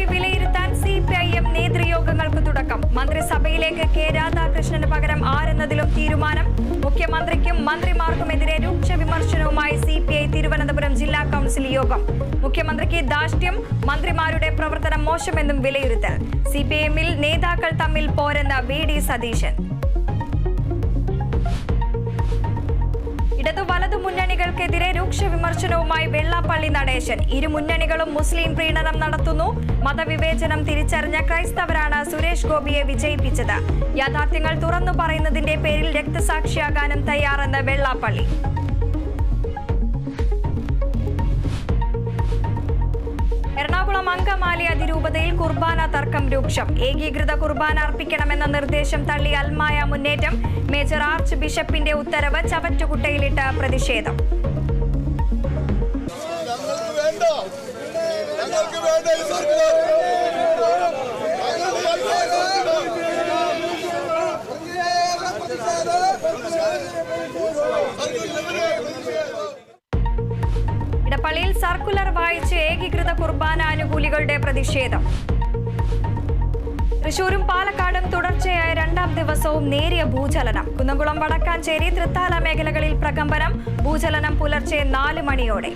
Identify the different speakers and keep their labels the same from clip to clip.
Speaker 1: ഭാവി വിലയിരുത്താൻ CPIM നേതൃയോഗങ്ങൾക്ക് തുടക്കം. മന്ത്രിസഭയിലേക്ക് കെ രാധാകൃഷ്ണന് പകരം ആരെന്നതിലും തീരുമാനം. മുഖ്യമന്ത്രിക്കും മന്ത്രിമാർക്കുമെതിരെ രൂക്ഷ വിമർശനവുമായി CPI തിരുവനന്തപുരം ജില്ലാ കൗൺസിൽ യോഗം. മുഖ്യമന്ത്രിക്ക് ധാർഷ്ട്യം, മന്ത്രിമാരുടെ പ്രവർത്തനം മോശമെന്നും വിലയിരുത്തൽ. CPIM-ൽ നേതാക്കൾ തമ്മിൽ പോരെന്ന VD സതീശൻ. ഇടതു വലതു മുന്നണികൾക്കെതിരെ രൂക്ഷ വിമർശനവുമായി വെള്ളാപ്പള്ളി നടേശൻ. ഇരു മുന്നണികളും മുസ്ലിം പ്രീണനം നടത്തുന്നു. മതവിവേചനം തിരിച്ചറിഞ്ഞ ക്രൈസ്തവരാണ് സുരേഷ് ഗോപിയെ വിജയിപ്പിച്ചത്. യാഥാർത്ഥ്യങ്ങൾ തുറന്നു പറയുന്നതിന്റെ പേരിൽ രക്തസാക്ഷിയാകാനും തയ്യാറെന്ന് വെള്ളാപ്പള്ളി. എറണാകുളം അങ്കമാലി അതിരൂപതയിൽ കുർബാന തർക്കം രൂക്ഷം. ഏകീകൃത കുർബാന അർപ്പിക്കണമെന്ന നിർദ്ദേശം തള്ളി അൽമായ മുന്നേറ്റം. മേജർ ആർച്ച് ബിഷപ്പിന്റെ ഉത്തരവ് ചവറ്റുകുട്ടയിലിട്ട് പ്രതിഷേധം. ഇടപ്പള്ളിയിൽ സർക്കുലർ വായിച്ച് ഏകീകൃത കുർബാന അനുകൂലികളുടെ പ്രതിഷേധം. തൃശൂരും പാലക്കാടും തുടർച്ചയായ രണ്ടാം ദിവസവും നേരിയ ഭൂചലനം. കുന്നംകുളം, വടക്കാഞ്ചേരി, തൃത്താല മേഖലകളിൽ പ്രകമ്പനം. ഭൂചലനം പുലർച്ചെ 4 മണിയോടെ.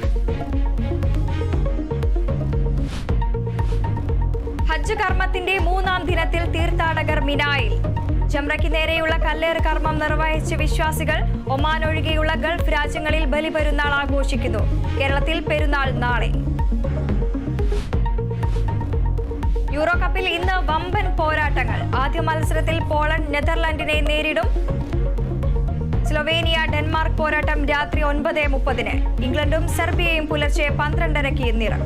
Speaker 1: ഹജ്ജ് കർമ്മത്തിന്റെ 3-ാം ദിനത്തിൽ തീർത്ഥാടകർ മിനായിൽ. ജംറയ്ക്ക് നേരെയുള്ള കല്ലേറ് കർമ്മം നിർവഹിച്ച വിശ്വാസികൾ. ഒമാൻ ഒഴികെയുള്ള ഗൾഫ് രാജ്യങ്ങളിൽ ബലിപെരുന്നാൾ ആഘോഷിക്കുന്നു. കേരളത്തിൽ പെരുന്നാൾ നാളെ. യൂറോ കപ്പിൽ ഇന്ന് വമ്പൻ പോരാട്ടങ്ങൾ. ആദ്യ മത്സരത്തിൽ പോളണ്ട് നെതർലൻഡിനെ നേരിടും. സ്ലൊവേനിയ ഡെൻമാർക്ക് പോരാട്ടം രാത്രി 9:30. ഇംഗ്ലണ്ടും സെർബിയയും പുലർച്ചെ 12:30 നിറം.